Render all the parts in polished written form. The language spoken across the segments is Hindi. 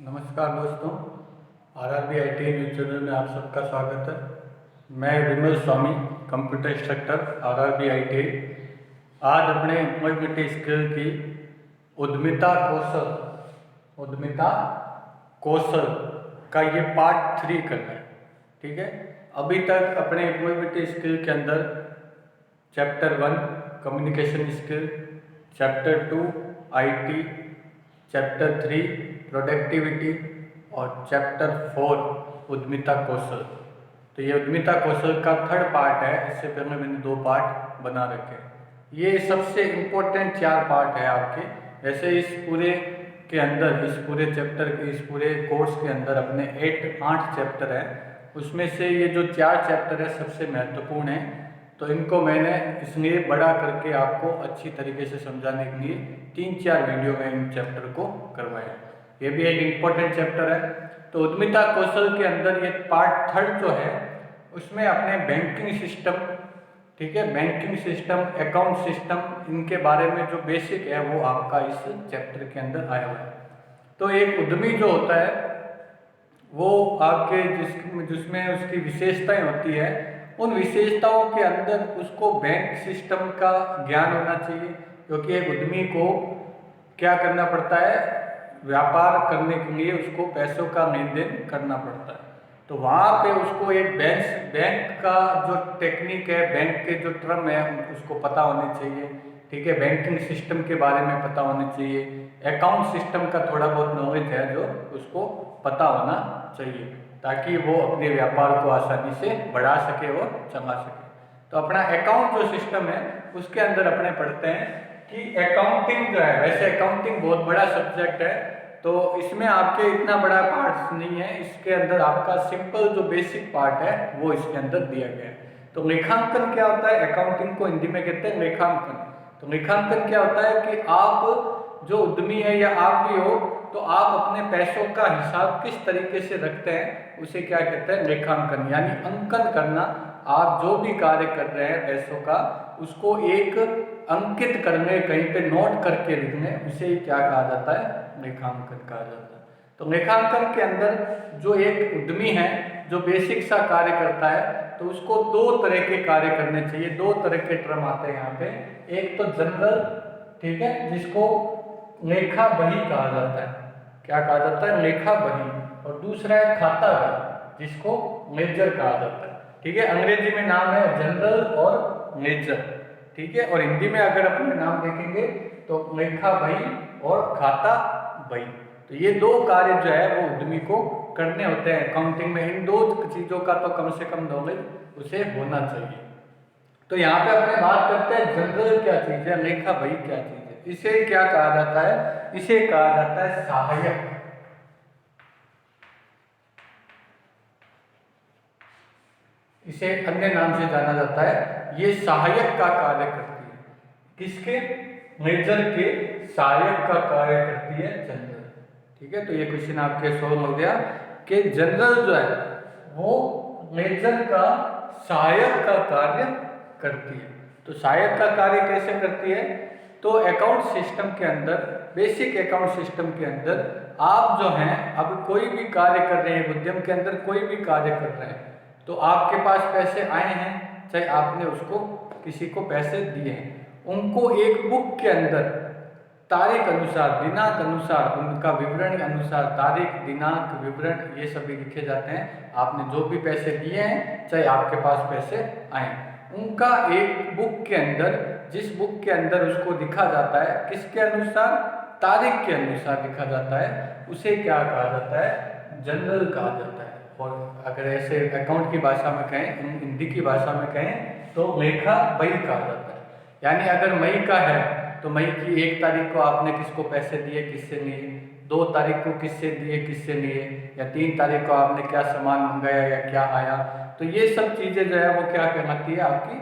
नमस्कार दोस्तों, आरआरबी आईटी न्यूज़ चैनल में आप सबका स्वागत है। मैं विमल स्वामी, कंप्यूटर इंस्ट्रक्टर आरआरबी आईटी। आज अपने एम्प्लॉयबिलिटी स्किल की उद्यमिता कौशल का ये पार्ट 3 करना है। ठीक है, अभी तक अपने एम्प्लॉयबिलिटी स्किल के अंदर chapter 1 communication skill, chapter 2 IT, chapter 3 productivity और चैप्टर 4 उद्यमिता कौशल। तो ये उद्यमिता कौशल का थर्ड पार्ट है। इससे पहले मैंने 2 पार्ट बना रखे हैं। ये सबसे इम्पोर्टेंट 4 पार्ट है आपके। वैसे इस पूरे के अंदर, इस पूरे चैप्टर के, इस पूरे कोर्स के अंदर अपने 8 चैप्टर हैं। उसमें से ये जो 4 चैप्टर है सबसे महत्वपूर्ण है। तो इनको मैंने इसलिए बड़ा करके आपको अच्छी तरीके से समझाने के लिए 3-4 वीडियो में इन चैप्टर को करवाया। ये भी एक इम्पोर्टेंट चैप्टर है। तो उद्यमिता कौशल के अंदर ये पार्ट 3 जो है उसमें अपने बैंकिंग सिस्टम, ठीक है, बैंकिंग सिस्टम, अकाउंट सिस्टम, इनके बारे में जो बेसिक है वो आपका इस चैप्टर के अंदर आया हुआ है। तो एक उद्यमी जो होता है वो आपके जिसमें उसकी विशेषताएं होती है, उन विशेषताओं के अंदर उसको बैंक सिस्टम का ज्ञान होना चाहिए। क्योंकि एक उद्यमी को क्या करना पड़ता है, व्यापार करने के लिए उसको पैसों का लेन देन करना पड़ता है। तो वहाँ पे उसको एक बैंक का जो टेक्निक है, बैंक के जो टर्म है उसको पता होने चाहिए। ठीक है, बैंकिंग सिस्टम के बारे में पता होना चाहिए। अकाउंट सिस्टम का थोड़ा बहुत नॉलेज है जो उसको पता होना चाहिए, ताकि वो अपने व्यापार को आसानी से बढ़ा सके और चला सके। तो अपना अकाउंट जो सिस्टम है उसके अंदर अपने पढ़ते हैं कि अकाउंटिंग जो है, वैसे अकाउंटिंग बहुत बड़ा सब्जेक्ट है, तो इसमें आपके इतना बड़ा पार्ट नहीं है। इसके अंदर आपका सिंपल जो बेसिक पार्ट है वो इसके अंदर दिया गया है। तो लेखांकन क्या होता है, अकाउंटिंग को हिंदी में कहते हैं लेखांकन। तो लेखांकन क्या होता है कि आप जो उद्यमी है या आप भी हो, तो आप अपने पैसों का हिसाब किस तरीके से रखते हैं उसे क्या कहते हैं, लेखांकन, यानी अंकन करना। आप जो भी कार्य कर रहे हैं पैसों का, उसको एक अंकित करने, कहीं पे नोट करके लिखने, उसे ही क्या कहा जाता है, लेखांकन कहा जाता है। तो लेखांकन के अंदर जो एक उद्यमी है जो बेसिक सा कार्य करता है, तो उसको 2 तरह के कार्य करने चाहिए। 2 तरह के टर्म आते हैं यहाँ पे। एक तो जनरल, ठीक है, जिसको लेखा बही कहा जाता है। क्या कहा जाता है, लेखा बही। और दूसरा है खाता बही, जिसको लेजर कहा जाता है। ठीक है, अंग्रेजी में नाम है जनरल और लेजर। ठीक है, और हिंदी में अगर अपने नाम देखेंगे तो लेखा बही और खाता बही। तो ये 2 कार्य जो है वो उद्यमी को करने होते हैं अकाउंटिंग में। इन 2 चीजों का तो कम से कम नॉलेज उसे होना चाहिए। तो यहाँ पे अपने बात करते हैं जनरल क्या चीज है, लेखा बही क्या चीज है। इसे क्या कहा जाता है, इसे कहा जाता है सहायक। इसे अन्य नाम से जाना जाता है। ये सहायक का कार्य करती है। किसके, लेजर के सहायक का कार्य करती है जनरल। ठीक है, तो ये क्वेश्चन आपके सोल्व हो गया कि जनरल जो है वो लेजर का सहायक का कार्य करती है। तो सहायक का कार्य कैसे करती है, तो अकाउंट सिस्टम के अंदर, बेसिक अकाउंट सिस्टम के अंदर आप जो हैं, अब कोई भी कार्य कर रहे हैं, उद्यम के अंदर कोई भी कार्य कर रहे हैं, तो आपके पास पैसे आए हैं, चाहे आपने उसको किसी को पैसे दिए हैं, उनको एक बुक के अंदर तारीख अनुसार, दिनांक अनुसार, उनका विवरण अनुसार, तारीख, दिनांक, विवरण, ये सभी लिखे जाते हैं। आपने जो भी पैसे दिए हैं, चाहे आपके पास पैसे आए, उनका एक बुक के अंदर, जिस बुक के अंदर उसको लिखा जाता है, किसके अनुसार, तारीख के अनुसार लिखा जाता है, उसे क्या कहा जाता है, जनरल कहा जाता है। और अगर ऐसे अकाउंट की भाषा में कहें, हिंदी की भाषा में कहें, तो लेखा बही कहा जाता है। यानी अगर मई का है तो मई की 1 तारीख को आपने किसको पैसे दिए, किससे लिए, 2 तारीख को किससे दिए, किससे लिए, या 3 तारीख को आपने क्या सामान मंगाया या क्या आया। तो ये सब चीज़ें जो है वो क्या कहलाती है, आपकी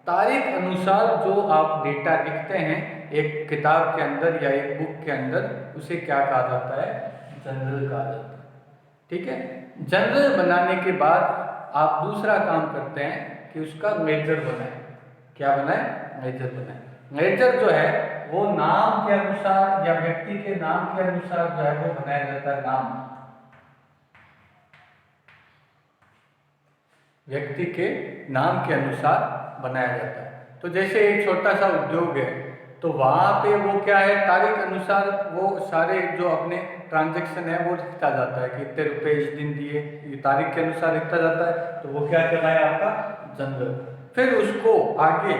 तारीख अनुसार जो आप डेटा लिखते हैं एक किताब के अंदर या एक बुक के अंदर, उसे क्या कहा जाता है, जनरल कहा जाता है। ठीक है, जनरल बनाने के बाद आप दूसरा काम करते हैं कि उसका लेजर बनाएं। क्या बनाएं, लेजर बनाएं। लेजर जो है वो नाम के अनुसार या व्यक्ति के नाम के अनुसार जो है वो बनाया जाता है। नाम व्यक्ति के नाम के अनुसार बनाया जाता है। तो जैसे एक छोटा सा उद्योग है, तो वहाँ पे वो क्या है, तारीख अनुसार वो सारे जो अपने ट्रांजैक्शन है वो लिखता जाता है कि इतने रुपए इस दिन दिए, ये तारीख के अनुसार लिखता जाता है। तो वो क्या कहलाए आपका जनरल। फिर उसको आगे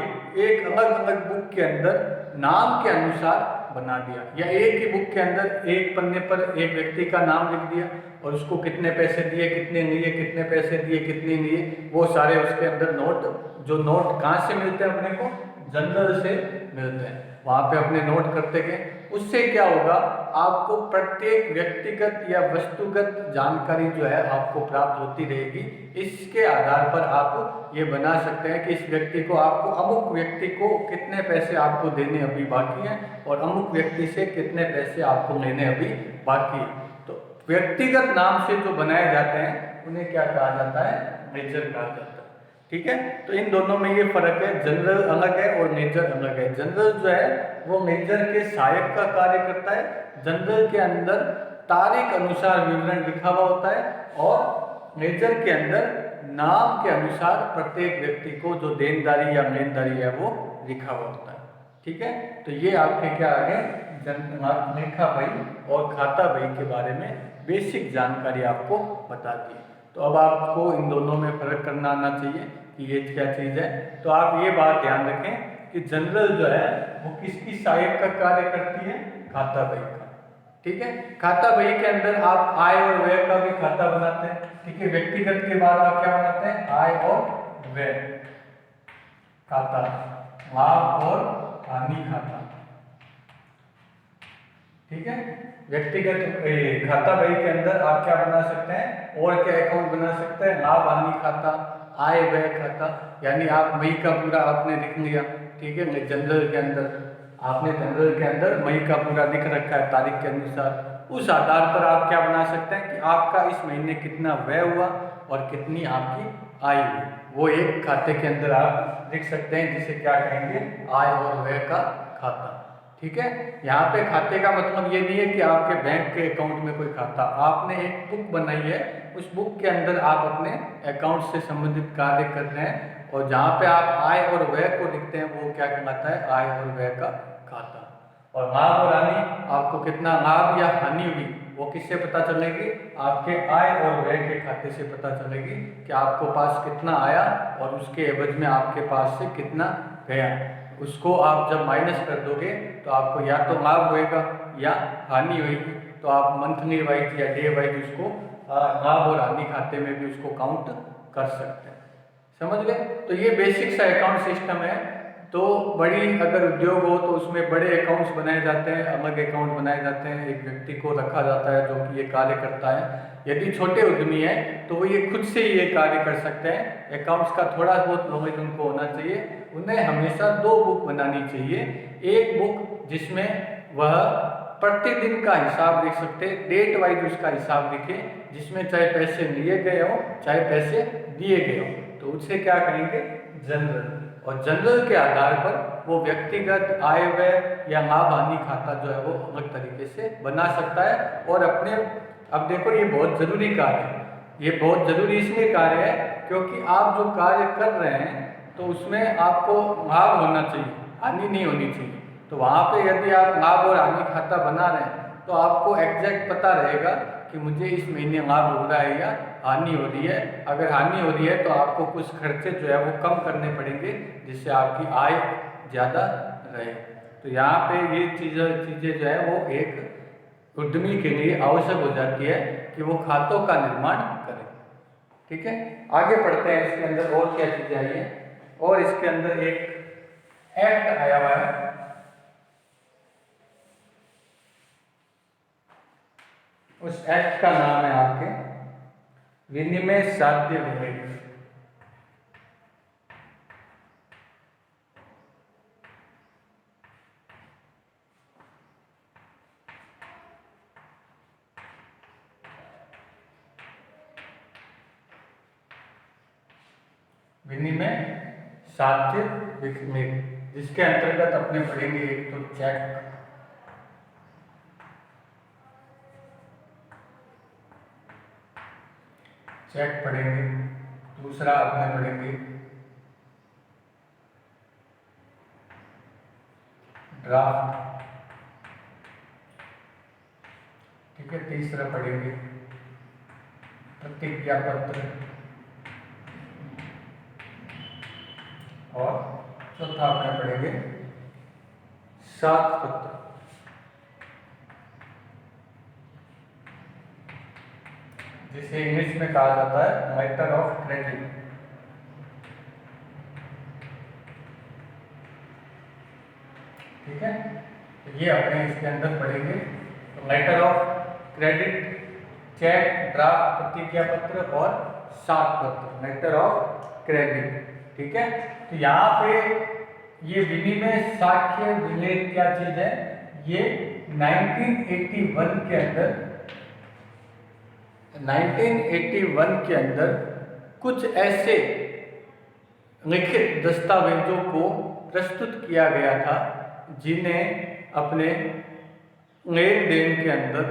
एक अलग अलग बुक के अंदर नाम के अनुसार बना दिया, या एक ही बुक के अंदर एक पन्ने पर एक व्यक्ति का नाम लिख दिया और उसको कितने पैसे दिए, कितने लिए, कितने पैसे दिए, कितने लिए, वो सारे उसके अंदर नोट, जो नोट कहाँ से मिलते हैं अपने को, जनरल से मिलते हैं, वहाँ पे अपने नोट करते गए। उससे क्या होगा, आपको प्रत्येक व्यक्तिगत या वस्तुगत जानकारी जो है आपको प्राप्त होती रहेगी। इसके आधार पर आप ये बना सकते हैं कि इस व्यक्ति को, आपको अमुक व्यक्ति को कितने पैसे आपको देने अभी बाकी हैं और अमुक व्यक्ति से कितने पैसे आपको लेने अभी बाकी है। तो व्यक्तिगत नाम से जो बनाए जाते हैं उन्हें क्या कहा जाता है, मेजर कहा जाता है। ठीक है, तो इन दोनों में ये फर्क है, जनरल अलग है और मेजर अलग है। जनरल जो है वो मेजर के सहायक का कार्य करता है। जनरल के अंदर तारीख अनुसार विवरण लिखा हुआ होता है और मेजर के अंदर नाम के अनुसार प्रत्येक व्यक्ति को जो देनदारी या लेनदारी है वो लिखा हुआ होता है। ठीक है, तो ये आपके क्या आ गए, लेखा बही और खाता बही के बारे में बेसिक जानकारी आपको बता दी। तो अब आपको इन दोनों में फर्क करना आना चाहिए कि ये क्या चीज़ है। तो आप ये बात ध्यान रखें कि जनरल जो है वो किसकी सहायक का कार्य करती है, खाता बही का। ठीक है, खाता बही के अंदर आप आय और व्यय का भी खाता बनाते हैं। ठीक है, व्यक्तिगत के बाद आप क्या बनाते हैं, आय और व्यय खाता, लाभ और हानि खाता। ठीक है, व्यक्तिगत खाता बही के अंदर आप क्या बना सकते हैं, और क्या अकाउंट बना सकते हैं, लाभ हानि खाता, आय व्यय खाता। यानी आप मई का पूरा आपने लिख लिया। ठीक है, जनरल के अंदर आपने जनरल के अंदर मई का पूरा लिख रखा है तारीख के अनुसार। उस आधार पर आप क्या बना सकते हैं कि आपका इस महीने कितना व्यय हुआ और कितनी आपकी आय हुई, वो एक खाते के अंदर आप लिख सकते हैं, जिसे क्या कहेंगे, आय और व्यय का खाता। ठीक है, यहाँ पे खाते का मतलब ये नहीं है कि आपके बैंक के अकाउंट में कोई खाता, आपने एक बुक बनाई है, उस बुक के अंदर आप अपने अकाउंट से संबंधित कार्य कर रहे हैं और जहाँ पे आप आय और व्यय को लिखते हैं वो क्या कहलाता है, आय और व्यय का खाता। और लाभ और हानि, आपको कितना लाभ या हानि हुई वो किससे पता चलेगी, आपके आय और व्यय के खाते से पता चलेगी कि आपको पास कितना आया और उसके एवज में आपके पास से कितना गया। उसको आप जब माइनस कर दोगे तो आपको या तो लाभ होएगा या हानि होगी। तो आप मंथली वाइज या डे वाइज उसको लाभ और हानि खाते में भी उसको काउंट कर सकते हैं। समझ गए, तो ये बेसिक सा अकाउंट सिस्टम है। तो बड़ी अगर उद्योग हो तो उसमें बड़े अकाउंट्स बनाए जाते हैं, अलग अकाउंट बनाए जाते हैं, एक व्यक्ति को रखा जाता है जो कि ये कार्य करता है। यदि छोटे उद्यमी है तो वो ये खुद से ही ये कार्य कर सकते हैं। अकाउंट्स का थोड़ा बहुत नॉलेज उनको होना चाहिए। उन्हें हमेशा 2 बुक बनानी चाहिए, एक बुक जिसमें वह प्रतिदिन का हिसाब लिख सकते हैं, डेट वाइज उसका हिसाब लिखे, जिसमें चाहे पैसे लिए गए हो चाहे पैसे दिए गए हो, तो उसे क्या कहेंगे, जनरल। और जनरल के आधार पर वो व्यक्तिगत आय व्यय या लाभ हानि खाता जो है वो अलग तरीके से बना सकता है और अपने, अब देखो ये बहुत जरूरी कार्य है, ये बहुत जरूरी इसलिए कार्य है क्योंकि आप जो कार्य कर रहे हैं तो उसमें आपको लाभ होना चाहिए, हानि नहीं होनी चाहिए। तो वहाँ पे यदि आप लाभ और हानि खाता बना रहे हैं तो आपको एग्जैक्ट पता रहेगा कि मुझे इस महीने लाभ हो रहा है या हानि हो रही है। अगर हानि हो रही है तो आपको कुछ खर्चे जो है वो कम करने पड़ेंगे जिससे आपकी आय ज़्यादा रहे। तो यहाँ पे ये चीज़ें जो है वो एक उद्यमी के लिए आवश्यक हो जाती है कि वो खातों का निर्माण करें। ठीक है, आगे बढ़ते हैं, इसके अंदर और क्या चीज़ें आई हैं। और इसके अंदर एक एक्ट आया हुआ है, उस एक्ट का नाम है आपके विनिमय साध्य विधेयक। विनिमय साध्य विधेयक, जिसके अंतर्गत अपने पढ़ेंगे एक तो चेक पढ़ेंगे, दूसरा अपने पढ़ेंगे ड्राफ्ट, ठीक है, तीसरा पढ़ेंगे प्रतिज्ञा पत्र और चौथा अपने पढ़ेंगे साख पत्र। जिसे इंग्लिश में कहा जाता है मैटर ऑफ क्रेडिट। ठीक है, तो ये अपने इसके अंदर पढ़ेंगे। तो matter of credit, cheque, draft, प्रतिज्ञा पत्र और साख पत्र, मैटर ऑफ क्रेडिट। ठीक है, तो यहाँ पे ये विनिमय साक्ष्य विलेख क्या चीज है, ये 1981 के अंदर कुछ ऐसे लिखित दस्तावेजों को प्रस्तुत किया गया था जिन्हें अपने लेन देन के अंदर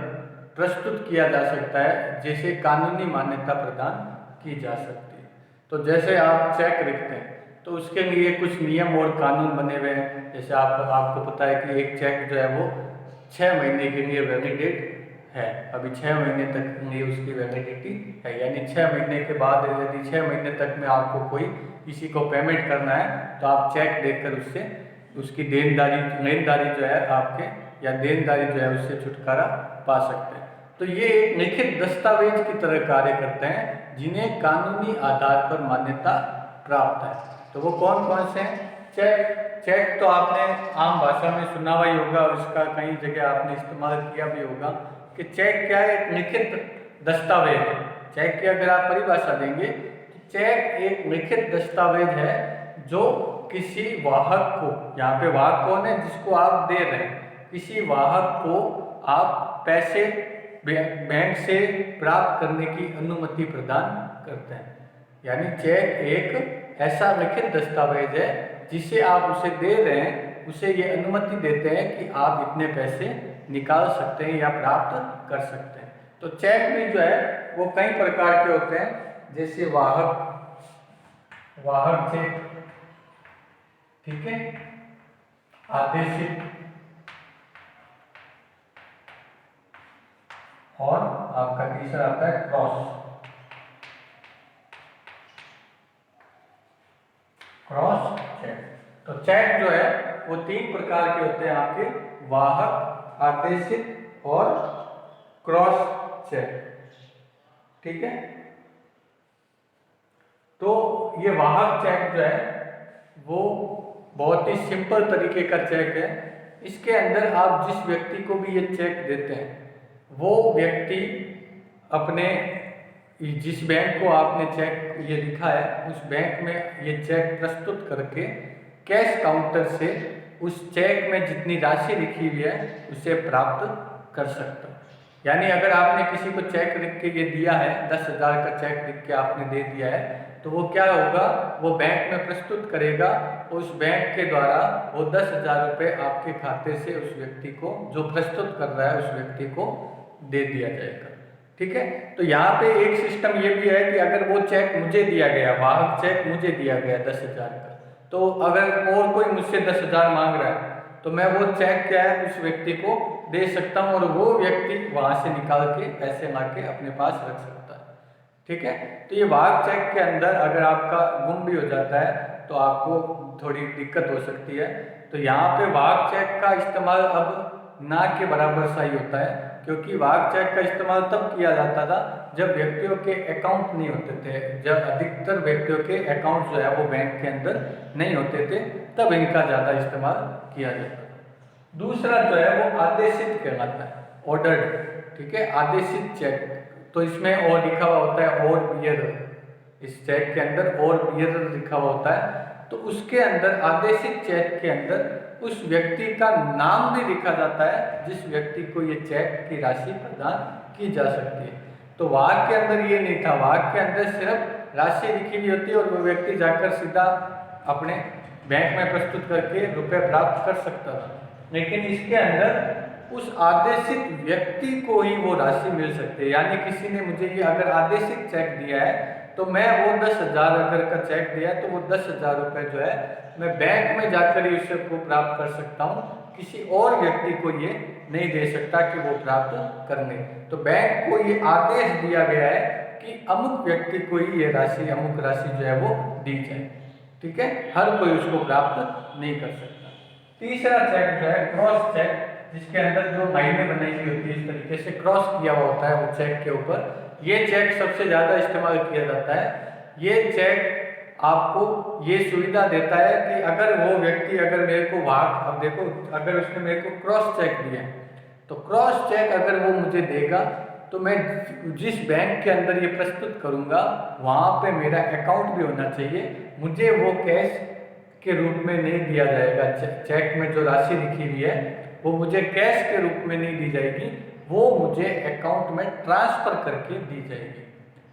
प्रस्तुत किया जा सकता है, जैसे कानूनी मान्यता प्रदान की जा सकती है। तो जैसे आप चेक लिखते हैं तो उसके लिए कुछ नियम और कानून बने हुए हैं। जैसे आपको पता है कि एक चेक जो है वो 6 महीने के लिए वैलिडेट है, अभी 6 महीने तक लिए उसकी वैलिडिटी है, यानी 6 महीने के बाद यदि 6 महीने तक में आपको कोई किसी को पेमेंट करना है तो आप चेक देकर उससे उसकी लेनदारी जो है आपके या देनदारी जो है उससे छुटकारा पा सकते हैं। तो ये एक लिखित दस्तावेज की तरह कार्य करते हैं जिन्हें कानूनी आधार पर मान्यता प्राप्त है। तो वो कौन कौन से हैं? चेक तो आपने आम भाषा में सुना हुआ ही होगा, उसका कई जगह आपने इस्तेमाल किया भी होगा कि चेक क्या है, एक लिखित दस्तावेज है। चेक की अगर आप परिभाषा देंगे तो चेक एक लिखित दस्तावेज है जो किसी वाहक को, यहाँ पे वाहक कौन है, जिसको आप दे रहे हैं, किसी वाहक को आप पैसे बैंक से प्राप्त करने की अनुमति प्रदान करते हैं। यानी चेक एक ऐसा लिखित दस्तावेज है जिसे आप उसे दे रहे हैं, उसे ये अनुमति देते हैं कि आप इतने पैसे निकाल सकते हैं या प्राप्त कर सकते हैं। तो चेक भी जो है वो कई प्रकार के होते हैं, जैसे वाहक चेक, ठीक है, आदेशित और आपका तीसरा आता है क्रॉस चेक। तो चेक जो है वो 3 प्रकार के होते हैं आपके, वाहक, आदेशित और क्रॉस चेक। ठीक है, तो ये वाहक चेक जो है वो बहुत ही सिंपल तरीके का चेक है। इसके अंदर आप जिस व्यक्ति को भी ये चेक देते हैं वो व्यक्ति अपने जिस बैंक को आपने चेक ये लिखा है उस बैंक में ये चेक प्रस्तुत करके कैश काउंटर से उस चेक में जितनी राशि लिखी हुई है उसे प्राप्त कर सकता है। यानी अगर आपने किसी को चेक लिख के ये दिया है, 10,000 का चेक लिख के आपने दे दिया है, तो वो क्या होगा, वो बैंक में प्रस्तुत करेगा, उस बैंक के द्वारा वो 10,000 रुपये आपके खाते से उस व्यक्ति को, जो प्रस्तुत कर रहा है उस व्यक्ति को दे दिया जाएगा। ठीक है, तो यहाँ पे एक सिस्टम ये भी है कि अगर वो चेक मुझे दिया गया, वाहक चेक मुझे दिया गया 10,000 का, तो अगर और कोई मुझसे 10,000 मांग रहा है तो मैं वो चेक क्या है उस व्यक्ति को दे सकता हूँ और वो व्यक्ति वहाँ से निकाल के पैसे ला के अपने पास रख सकता है। ठीक है, तो ये वाहक चेक के अंदर अगर आपका गुम भी हो जाता है तो आपको थोड़ी दिक्कत हो सकती है। तो यहाँ पे वाहक चेक का इस्तेमाल अब ना के बराबर सा ही होता है, क्योंकि वाहक चेक का इस्तेमाल तब किया जाता था जब व्यक्तियों के अकाउंट नहीं होते थे, जब अधिकतर व्यक्तियों के अकाउंट जो है वो बैंक के अंदर नहीं होते थे, तब इनका ज़्यादा इस्तेमाल किया जाता था। दूसरा जो है वो आदेशित कहलाता है, ऑर्डर्ड। ठीक है, आदेशित चेक, तो इसमें और लिखा हुआ होता है और बियरर, इस चेक के अंदर और बियरर लिखा हुआ होता है। तो उसके अंदर आदेशित चेक के अंदर उस व्यक्ति का नाम भी लिखा जाता है जिस व्यक्ति को ये चेक की राशि प्रदान की जा सकती है। तो वाहक के अंदर ये नहीं था, वाहक के अंदर सिर्फ राशि लिखी हुई होती है और वो व्यक्ति जाकर सीधा अपने बैंक में प्रस्तुत करके रुपए प्राप्त कर सकता था, लेकिन इसके अंदर उस आदेशित व्यक्ति को ही वो राशि मिल सकती है। यानी किसी ने मुझे ये अगर आदेशित चेक दिया है तो मैं वो 10,000 अगर का चेक दिया है तो वो 10,000 रुपये जो है मैं बैंक में जाकर ही उससे को प्राप्त कर सकता हूँ, किसी और व्यक्ति को ये नहीं दे सकता कि वो प्राप्त करने। तो बैंक को ये आदेश दिया गया है कि अमुक व्यक्ति को ही ये राशि अमुक राशि जो है वो दी जाए। ठीक है, हर कोई उसको प्राप्त नहीं कर सकता। तीसरा चेक जो है क्रॉस चेक, जिसके अंदर जो लाइनें बनाई हुई होती है इस तरीके से क्रॉस किया हुआ होता है वो चेक के ऊपर। ये चेक सबसे ज़्यादा इस्तेमाल किया जाता है। ये चेक आपको ये सुविधा देता है कि अगर वो व्यक्ति अगर मेरे को अब देखो अगर उसने मेरे को क्रॉस चेक दिया तो क्रॉस चेक अगर वो मुझे देगा तो मैं जिस बैंक के अंदर ये प्रस्तुत करूँगा वहाँ पे मेरा अकाउंट भी होना चाहिए। मुझे वो कैश के रूप में नहीं दिया जाएगा, चेक में जो राशि लिखी हुई है वो मुझे कैश के रूप में नहीं दी जाएगी, वो मुझे अकाउंट में ट्रांसफर करके दी जाएगी।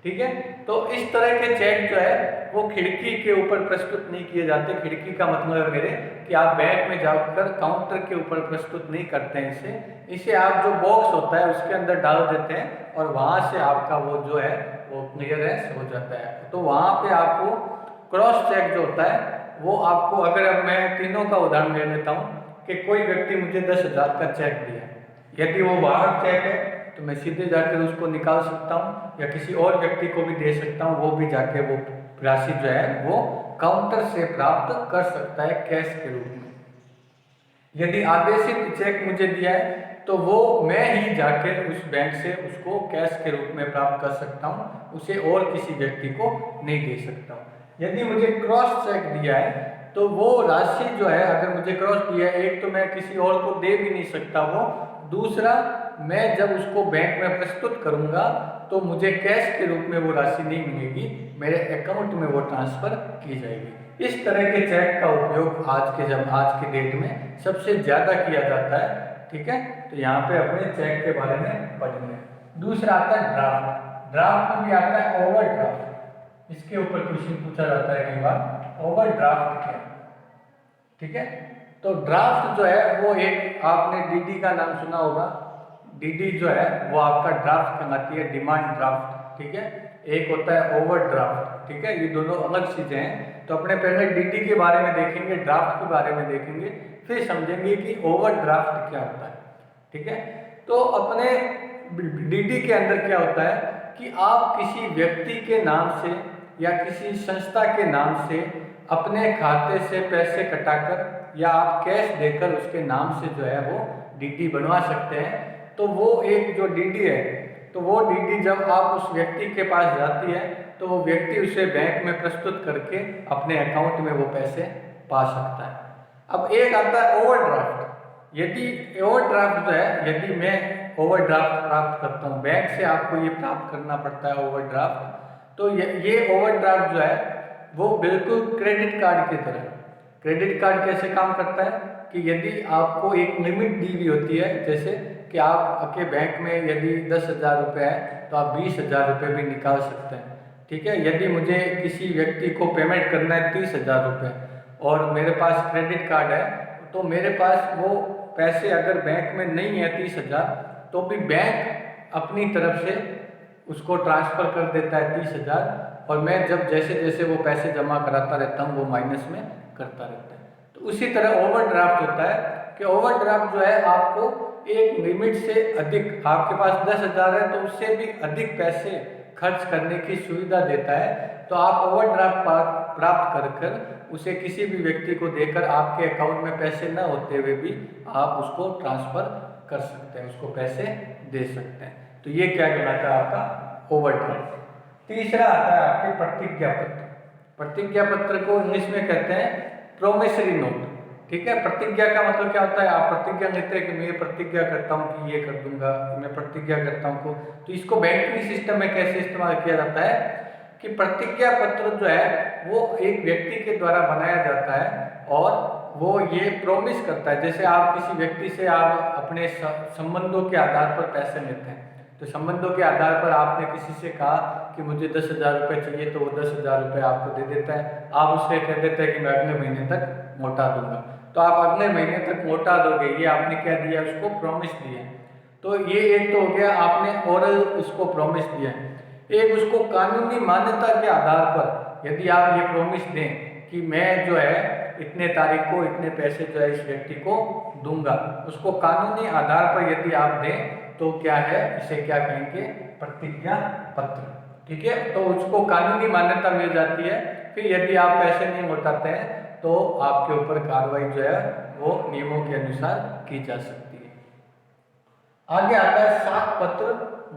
ठीक है, तो इस तरह के चेक जो है वो खिड़की के ऊपर प्रस्तुत नहीं किए जाते। खिड़की का मतलब है मेरे कि आप बैंक में जाकर काउंटर के ऊपर प्रस्तुत नहीं करते हैं इसे आप जो बॉक्स होता है उसके अंदर डाल देते हैं और वहाँ से आपका वो जो है वो क्लियरेंस हो जाता है। तो वहाँ पे आपको क्रॉस चेक जो होता है वो आपको, अगर अब मैं तीनों का उदाहरण ले लेता हूँ कि कोई व्यक्ति मुझे 10,000 का चेक दिया, यदि वो वाहन चेक है तो मैं सीधे जाकर उसको निकाल सकता हूँ या किसी और व्यक्ति को भी दे सकता हूँ, वो भी जाके वो राशि जो है वो काउंटर से प्राप्त कर सकता है कैश के रूप में। यदि आदेशित चेक मुझे दिया है तो वो मैं ही जाकर उस बैंक से उसको कैश के रूप में प्राप्त कर सकता हूँ, उसे और किसी व्यक्ति को नहीं दे सकता हूँ। यदि मुझे क्रॉस चेक दिया है तो वो राशि जो है अगर मुझे क्रॉस दिया है, एक तो मैं किसी और को दे भी नहीं सकता वो, दूसरा मैं जब उसको बैंक में प्रस्तुत करूंगा तो मुझे कैश के रूप में वो राशि नहीं मिलेगी, मेरे अकाउंट में वो ट्रांसफर की जाएगी। इस तरह के चेक का उपयोग आज के डेट में सबसे ज़्यादा किया जाता है। ठीक है, तो यहाँ पे अपने चेक के बारे में पढ़ेंगे। दूसरा आता है ड्राफ्ट। ड्राफ्ट में भी आता है ओवरड्राफ्ट। इसके ऊपर क्वेश्चन पूछा जाता है कई बार, ओवरड्राफ्ट क्या है। ठीक है, तो ड्राफ्ट जो है वो एक, आपने डीडी का नाम सुना होगा। डीडी जो है वो आपका ड्राफ्ट कहलाती है, डिमांड ड्राफ्ट। ठीक है, एक होता है ओवरड्राफ्ट। ठीक है, ये दोनों अलग चीजें हैं। तो अपने पहले डीडी के बारे में देखेंगे, ड्राफ्ट के बारे में देखेंगे, फिर समझेंगे कि ओवरड्राफ्ट क्या होता है। ठीक है, तो अपने डीडी के अंदर क्या होता है कि आप किसी व्यक्ति के नाम से या किसी संस्था के नाम से अपने खाते से पैसे कटाकर या आप कैश देकर उसके नाम से जो है वो डीडी बनवा सकते हैं। तो वो एक जो डीडी है, तो वो डीडी जब आप उस व्यक्ति के पास जाती है तो वो व्यक्ति उसे बैंक में प्रस्तुत करके अपने अकाउंट में वो पैसे पा सकता है। अब एक आता है ओवरड्राफ्ट। यदि ओवरड्राफ्ट जो है, यदि मैं ओवरड्राफ्ट प्राप्त करता हूँ, बैंक से आपको ये प्राप्त करना पड़ता है ओवरड्राफ्ट, तो ये ओवरड्राफ्ट जो है वो बिल्कुल क्रेडिट कार्ड की तरह। क्रेडिट कार्ड कैसे काम करता है कि यदि आपको एक लिमिट दी हुई होती है, जैसे कि आप आपके बैंक में यदि 10,000 रुपये है तो आप 20,000 रुपये भी निकाल सकते हैं। ठीक है, यदि मुझे किसी व्यक्ति को पेमेंट करना है 30,000 रुपये और मेरे पास क्रेडिट कार्ड है, तो मेरे पास वो पैसे अगर बैंक में नहीं है 30,000, तो भी बैंक अपनी तरफ से उसको ट्रांसफ़र कर देता है 30,000, और मैं जब जैसे जैसे वो पैसे जमा कराता रहता हूँ वो माइनस में करता रहता है। तो उसी तरह ओवरड्राफ्ट होता है कि ओवरड्राफ्ट जो है आपको एक लिमिट से अधिक, आपके पास 10,000 है तो उससे भी अधिक पैसे खर्च करने की सुविधा देता है। तो आप ओवरड्राफ्ट प्राप्त कर कर उसे किसी भी व्यक्ति को देकर आपके अकाउंट में पैसे न होते हुए भी आप उसको ट्रांसफ़र कर सकते हैं, उसको पैसे दे सकते हैं। तो ये क्या कहलाता है आपका ओवरड्राफ्ट। तीसरा आता है आपके प्रतिज्ञा पत्र। प्रतिज्ञा पत्र को इंग्लिश में कहते हैं प्रोमिसरी नोट। ठीक है, प्रतिज्ञा का मतलब क्या होता है, आप प्रतिज्ञा लेते हैं कि मैं प्रतिज्ञा करता हूँ कि ये कर दूंगा, मैं प्रतिज्ञा करता हूँ को। तो इसको बैंकिंग सिस्टम में कैसे इस्तेमाल किया जाता है कि प्रतिज्ञा पत्र जो है वो एक व्यक्ति के द्वारा बनाया जाता है और वो ये प्रॉमिस करता है, जैसे आप किसी व्यक्ति से आप अपने संबंधों के आधार पर पैसे लेते हैं, तो संबंधों के आधार पर आपने किसी से कहा कि मुझे 10,000 रुपये चाहिए, तो वो 10,000 रुपये आपको दे देता है। आप उससे कह देते हैं कि मैं अगले महीने तक लौटा दूंगा। तो आप अगले महीने तक लौटा दोगे, ये आपने क्या दिया, उसको प्रॉमिस दिया। तो ये एक तो हो गया, आपने ओरल उसको प्रॉमिस दिया। एक उसको कानूनी मान्यता के आधार पर यदि आप ये प्रॉमिस दें कि मैं जो है इतने तारीख को इतने पैसे जो है इस व्यक्ति को दूंगा, उसको कानूनी आधार पर यदि आप दें तो क्या है, इसे क्या कहेंगे, प्रतिज्ञा पत्र। ठीक है, तो उसको कानूनी मान्यता मिल जाती है। फिर यदि आप पैसे नहीं लौटाते हैं तो आपके ऊपर कार्रवाई जो है वो नियमों के अनुसार की जा सकती है। आगे आता है साख पत्र,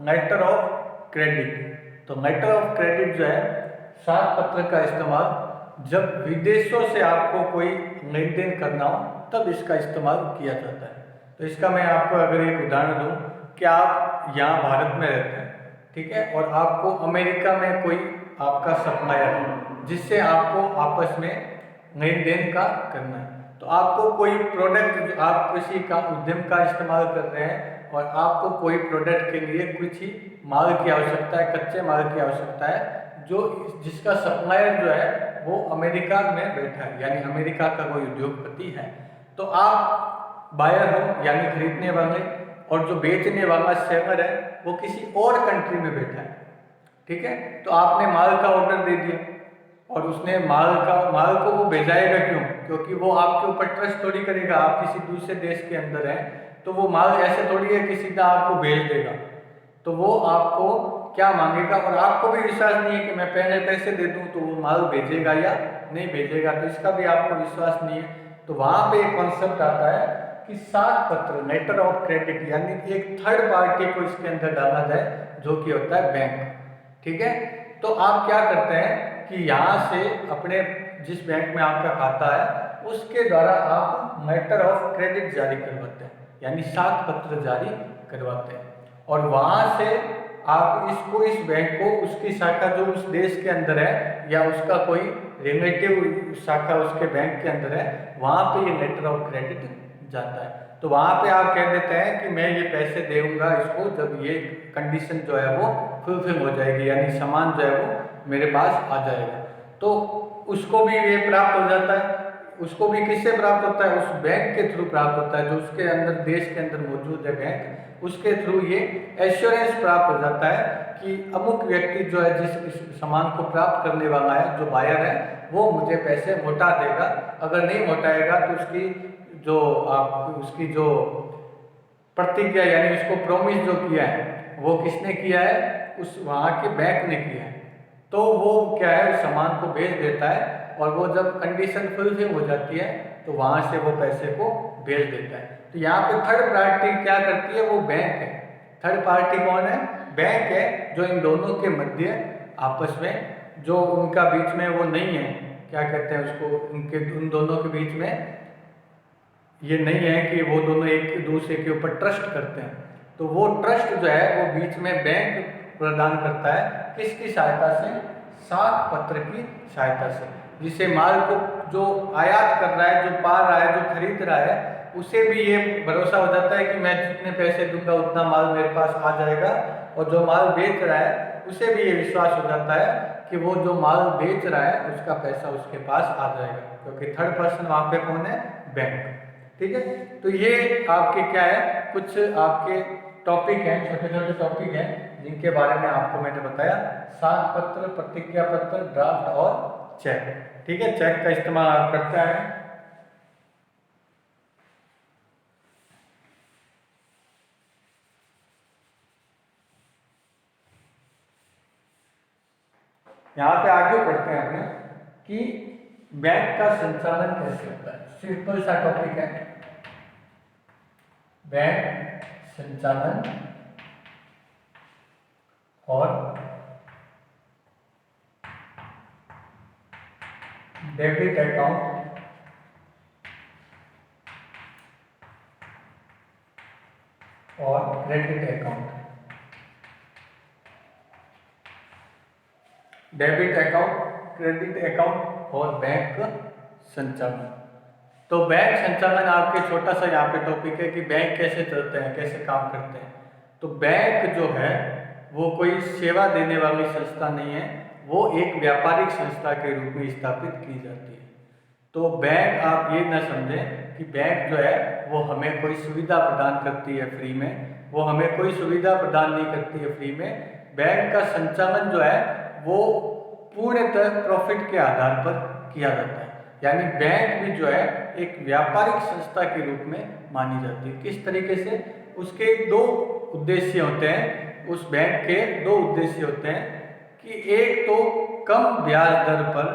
लेटर ऑफ क्रेडिट। तो लेटर ऑफ क्रेडिट जो है, साख पत्र का इस्तेमाल जब विदेशों से आपको कोई लेन देन करना हो तब इसका इस्तेमाल किया जाता है। तो इसका मैं आपको अगर एक उदाहरण दूं कि आप यहाँ भारत में रहते हैं, ठीक है, और आपको अमेरिका में कोई आपका सप्लायर है जिससे आपको आपस में लेन देन का करना है। तो आपको कोई प्रोडक्ट, आप किसी का उद्यम का इस्तेमाल कर रहे हैं और आपको कोई प्रोडक्ट के लिए कुछ ही माल की आवश्यकता है, कच्चे माल की आवश्यकता है, जो जिसका सप्लायर जो है वो अमेरिका में बैठा है, यानी अमेरिका का कोई उद्योगपति है। तो आप बायर हो यानी खरीदने वाले, और जो बेचने वाला सेलर है वो किसी और कंट्री में बैठा है। ठीक है, तो आपने माल का ऑर्डर दे दिया और उसने माल को वो भेजाएगा क्यों, क्योंकि वो आपके ऊपर ट्रस्ट थोड़ी करेगा। आप किसी दूसरे देश के अंदर हैं तो वो माल ऐसे थोड़ी है कि सीधा आपको भेज देगा। तो वो आपको क्या मांगेगा, और आपको भी विश्वास नहीं है कि मैं पहले पैसे दे दूं तो वो माल भेजेगा या नहीं भेजेगा, तो इसका भी आपको विश्वास नहीं है। तो वहां पे एक कॉन्सेप्ट आता है कि साख पत्र, लेटर ऑफ क्रेडिट, यानी एक थर्ड पार्टी को इसके अंदर डाला जाए जो कि होता है बैंक। ठीक है, तो आप क्या करते हैं कि यहाँ से अपने जिस बैंक में आपका खाता है उसके द्वारा आप लेटर ऑफ क्रेडिट जारी करवाते हैं, यानी साख पत्र जारी करवाते हैं, और वहाँ से आप इसको, इस बैंक को, उसकी शाखा जो उस देश के अंदर है या उसका कोई रिलेटिव शाखा उसके बैंक के अंदर है, वहाँ पे ये लेटर ऑफ क्रेडिट जाता है। तो वहाँ पे आप कह देते हैं कि मैं ये पैसे दूंगा इसको जब ये कंडीशन जो है वो फुलफिल हो जाएगी, यानी सामान जो है वो मेरे पास आ जाएगा। तो उसको भी ये प्राप्त हो जाता है। उसको भी किससे प्राप्त होता है, उस बैंक के थ्रू प्राप्त होता है जो उसके अंदर, देश के अंदर मौजूद है बैंक, उसके थ्रू ये एश्योरेंस प्राप्त हो जाता है कि अमुक व्यक्ति जो है जिस सामान को प्राप्त करने वाला है, जो बायर है, वो मुझे पैसे लौटा देगा। अगर नहीं लौटाएगा तो उसकी जो प्रतिज्ञा, यानी उसको प्रॉमिस जो किया है वो किसने किया है, उस वहाँ के बैंक ने किया है। तो वो क्या है, उस सामान को भेज देता है, और वो जब कंडीशन फुलफिल हो जाती है तो वहाँ से वो पैसे को भेज देता है। तो यहाँ पे थर्ड पार्टी क्या करती है, वो बैंक है। थर्ड पार्टी कौन है, बैंक है, जो इन दोनों के मध्य आपस में, जो उनका बीच में वो नहीं है, क्या कहते हैं उसको, उन दोनों के बीच में ये नहीं है कि वो दोनों एक दूसरे के ऊपर ट्रस्ट करते हैं। तो वो ट्रस्ट जो है वो बीच में बैंक प्रदान करता है, किसकी सहायता से, साख पत्र की सहायता से, जिससे माल को जो आयात कर रहा है, जो पा रहा है, जो खरीद रहा है, उसे भी ये भरोसा हो जाता है कि मैं जितने पैसे दूंगा उतना माल मेरे पास आ जाएगा, और जो माल बेच रहा है उसे भी ये विश्वास हो जाता है कि वो जो माल बेच रहा है उसका पैसा उसके पास आ जाएगा, क्योंकि थर्ड पर्सन वहाँ पे कौन है, बैंक। ठीक है, तो ये आपके क्या है, कुछ आपके टॉपिक हैं, छोटे छोटे टॉपिक हैं जिनके बारे में आपको मैंने बताया, साख पत्र, प्रतिज्ञा पत्र, ड्राफ्ट और चेक। ठीक है, चेक का इस्तेमाल आप करते हैं। यहाँ पे आगे पढ़ते हैं अपने कि बैंक का संचालन कैसे होता है। सिंपल सा टॉपिक है, बैंक संचालन और डेबिट अकाउंट और credit account. Debit account, credit account और बैंक संचालन। तो बैंक संचालन आपके छोटा सा यहाँ पे टॉपिक है कि बैंक कैसे चलते हैं, कैसे काम करते हैं। तो बैंक जो है वो कोई सेवा देने वाली संस्था नहीं है, वो एक व्यापारिक संस्था के रूप में स्थापित की जाती है। तो बैंक आप ये ना समझें कि बैंक जो है वो हमें कोई सुविधा प्रदान करती है फ्री में, वो हमें कोई सुविधा प्रदान नहीं करती है फ्री में। बैंक का संचालन जो है वो पूर्णतः प्रॉफिट के आधार पर किया जाता है, यानी बैंक भी जो है एक व्यापारिक संस्था के रूप में मानी जाती है। किस तरीके से? उसके दो उद्देश्य होते हैं, उस बैंक के दो उद्देश्य होते हैं कि एक तो कम ब्याज दर पर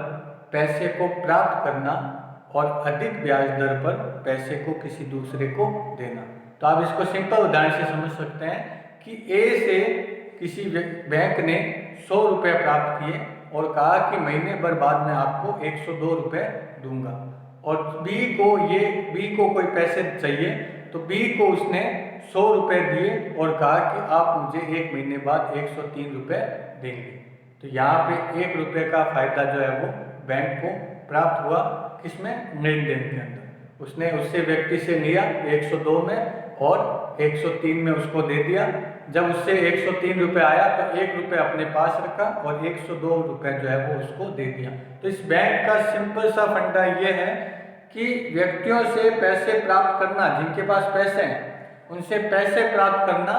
पैसे को प्राप्त करना और अधिक ब्याज दर पर पैसे को किसी दूसरे को देना। तो आप इसको सिंपल उदाहरण से समझ सकते हैं कि ए से किसी बैंक ने 100 रुपये प्राप्त किए और कहा कि महीने भर बाद में आपको 102 रुपये दूंगा, और बी को कोई पैसे चाहिए तो बी को उसने 100 रुपये दिए और कहा कि आप मुझे एक महीने बाद 103 रुपये देंगे। तो यहाँ पे 1 रुपये का फायदा जो है वो बैंक को प्राप्त हुआ, किसमें? लेन देन के अंदर। उसने उससे व्यक्ति से लिया 102 में और 103 में उसको दे दिया। जब उससे 103 रुपये आया तो 1 रुपये अपने पास रखा और 102 रुपये जो है वो उसको दे दिया। तो इस बैंक का सिंपल सा फंडा ये है कि व्यक्तियों से पैसे प्राप्त करना, जिनके पास पैसे हैं उनसे पैसे प्राप्त करना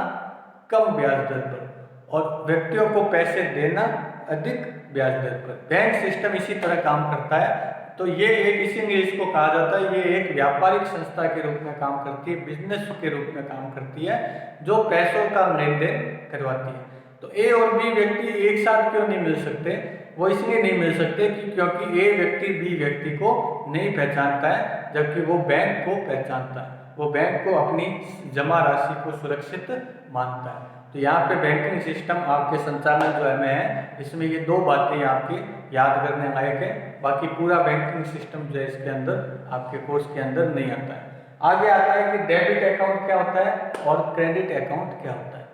कम ब्याज दर पर, और व्यक्तियों को पैसे देना अधिक ब्याज दर पर। बैंक सिस्टम इसी तरह काम करता है। तो ये एक, इसीलिए इसको कहा जाता है, ये एक व्यापारिक संस्था के रूप में काम करती है, बिजनेस के रूप में काम करती है, जो पैसों का लेन देन करवाती है। तो ए और बी व्यक्ति एक साथ क्यों नहीं मिल सकते? वो इसलिए नहीं मिल सकते कि क्योंकि ए व्यक्ति बी व्यक्ति को नहीं पहचानता है, जबकि वो बैंक को पहचानता है। वो बैंक को अपनी जमा राशि को सुरक्षित मानता है। तो यहाँ पे बैंकिंग सिस्टम आपके संचालन जो है इसमें ये दो बातें आपकी याद करने लायक है। बाकी पूरा बैंकिंग सिस्टम जो है इसके अंदर आपके कोर्स के अंदर नहीं आता है। आगे आता है कि डेबिट अकाउंट क्या होता है और क्रेडिट अकाउंट क्या होता है।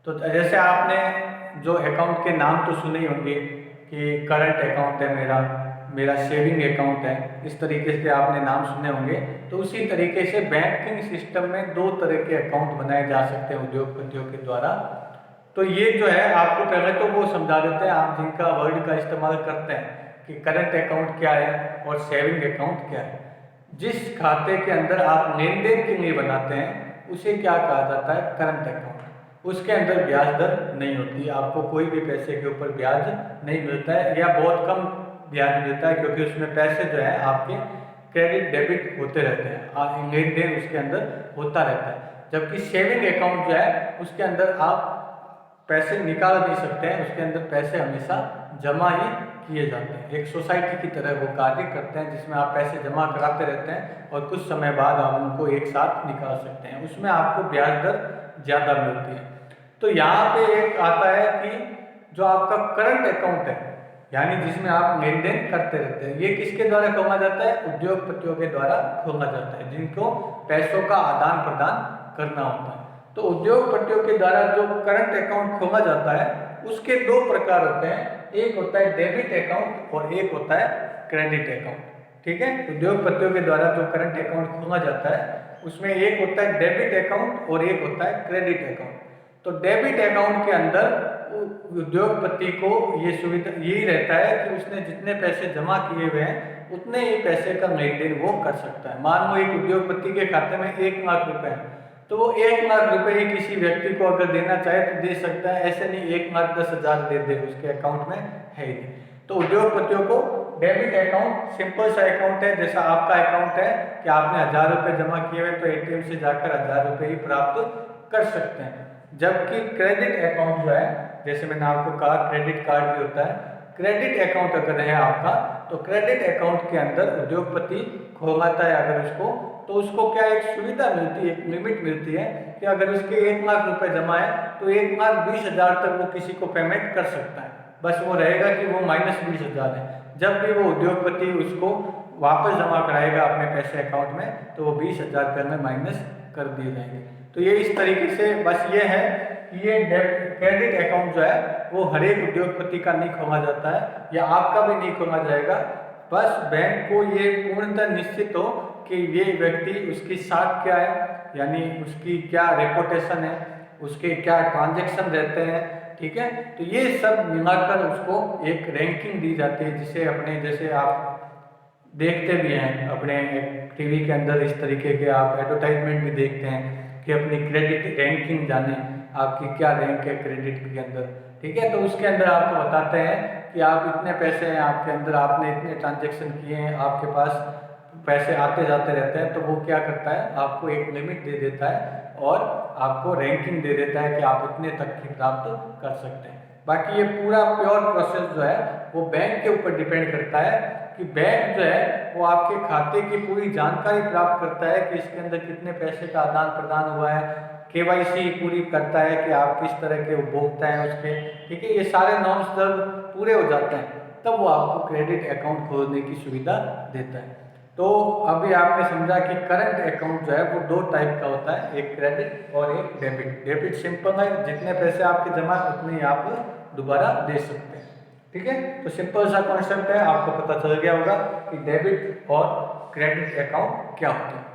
तो जैसे आपने जो अकाउंट के नाम तो सुने ही होंगे कि करंट अकाउंट है मेरा सेविंग अकाउंट है, इस तरीके से आपने नाम सुने होंगे। तो उसी तरीके से बैंकिंग सिस्टम में दो तरह के अकाउंट बनाए जा सकते हैं उद्योगपतियों के द्वारा। तो ये जो है आपको पहले तो वो समझा देते हैं, आप जिनका वर्ड का इस्तेमाल करते हैं कि करंट अकाउंट क्या है और सेविंग अकाउंट क्या है। जिस खाते के अंदर आप लेन देन के लिए बनाते हैं उसे क्या कहा जाता है? Current account. उसके अंदर ब्याज दर नहीं होती, आपको कोई भी पैसे के ऊपर ब्याज नहीं मिलता है या बहुत कम ब्याज मिलता है, क्योंकि उसमें पैसे जो है आपके क्रेडिट डेबिट होते रहते हैं, लेन देन उसके अंदर होता रहता है। जबकि सेविंग अकाउंट जो है उसके अंदर आप पैसे निकाल नहीं सकते हैं, उसके अंदर पैसे हमेशा जमा ही किए जाते हैं। एक सोसाइटी की तरह वो कार्य करते हैं जिसमें आप पैसे जमा कराते रहते हैं और कुछ समय बाद आप उनको एक साथ निकाल सकते हैं, उसमें आपको ब्याज दर ज़्यादा मिलती है। तो यहाँ पे एक आता है कि जो आपका करंट अकाउंट है, यानी जिसमें आप लेन देन करते रहते हैं, ये किसके द्वारा खोला जाता है? उद्योगपतियों के द्वारा खोला जाता है, जिनको पैसों का आदान प्रदान करना होता है। तो उद्योगपतियों के द्वारा जो करंट अकाउंट खोला जाता है उसके दो प्रकार होते हैं, एक होता है डेबिट अकाउंट और एक होता है क्रेडिट अकाउंट। ठीक है, उद्योगपतियों के द्वारा जो करंट अकाउंट खोला जाता है उसमें एक होता है डेबिट अकाउंट और एक होता है क्रेडिट अकाउंट। तो डेबिट अकाउंट के अंदर उद्योगपति को ये सुविधा यही रहता है कि उसने जितने पैसे जमा किए हुए हैं उतने ही पैसे का लेन देन वो कर सकता है। मान लो एक उद्योगपति के खाते में 1 लाख रुपए है, तो वो 1 लाख रुपए ही किसी व्यक्ति को अगर देना चाहे तो दे सकता है, ऐसे नहीं 1,10,000 दे दे, उसके अकाउंट में है ही नहीं। तो उद्योगपतियों को डेबिट अकाउंट सिंपल सा अकाउंट है, जैसा आपका अकाउंट है कि आपने 1000 रुपये जमा किए हुए तो एटीएम से जाकर 1000 रुपये ही प्राप्त कर सकते हैं। जबकि क्रेडिट अकाउंट जो है, जैसे मैंने आपको कहा क्रेडिट कार्ड भी होता है, क्रेडिट अकाउंट अगर है आपका तो क्रेडिट अकाउंट के अंदर उद्योगपति खोलता है अगर उसको, तो उसको क्या एक सुविधा मिलती है, एक लिमिट मिलती है कि अगर उसके 1 लाख रुपए जमा है तो 1,20,000 तक वो किसी को पेमेंट कर सकता है। बस वो रहेगा कि वो -20,000 है। जब भी वो उद्योगपति उसको वापस जमा कराएगा अपने पैसे अकाउंट में तो वो 20,000 रुपये में माइनस कर दिए जाएंगे। तो ये इस तरीके से बस ये है कि ये क्रेडिट अकाउंट जो है वो हर एक उद्योगपति का नहीं खोला जाता है या आपका भी नहीं खोला जाएगा। बस बैंक को ये पूर्णतः निश्चित हो कि ये व्यक्ति, उसकी साख क्या है, यानी उसकी क्या रेपुटेशन है, उसके क्या ट्रांजैक्शन रहते हैं, ठीक है। तो ये सब मिलाकर उसको एक रैंकिंग दी जाती है, जिसे अपने जैसे आप देखते भी हैं अपने टीवी के अंदर, इस तरीके के आप एडवर्टाइजमेंट भी देखते हैं कि अपनी क्रेडिट रैंकिंग जाने, आपकी क्या रैंक है क्रेडिट के अंदर, ठीक है। तो उसके अंदर आपको बताते हैं कि आप इतने पैसे हैं आपके अंदर, आपने इतने ट्रांजेक्शन किए हैं, आपके पास पैसे आते जाते रहते हैं, तो वो क्या करता है, आपको एक लिमिट दे देता है और आपको रैंकिंग दे देता है कि आप इतने तक की प्राप्त कर सकते हैं। बाकी ये पूरा प्योर प्रोसेस जो है वो बैंक के ऊपर डिपेंड करता है कि बैंक जो है वो आपके खाते की पूरी जानकारी प्राप्त करता है कि इसके अंदर कितने पैसे का आदान प्रदान हुआ है, केवाईसी पूरी करता है कि आप किस तरह के उपभोक्ता हैं उसके, ठीक है। ये सारे नॉर्म्स जब पूरे हो जाते हैं तब वो आपको क्रेडिट अकाउंट खोलने की सुविधा देता है। तो अभी आपने समझा कि करंट अकाउंट जो है वो दो टाइप का होता है, एक क्रेडिट और एक डेबिट। डेबिट सिंपल है, जितने पैसे आपके जमा उतने ही आप दोबारा दे सकते हैं, ठीक है। तो सिंपल सा कॉन्सेप्ट है, आपको पता चल गया होगा कि डेबिट और क्रेडिट अकाउंट क्या होते हैं।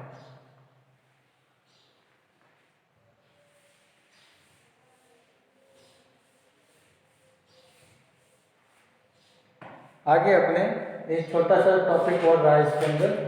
आगे अपने एक छोटा सा टॉपिक और रहा है इसके अंदर,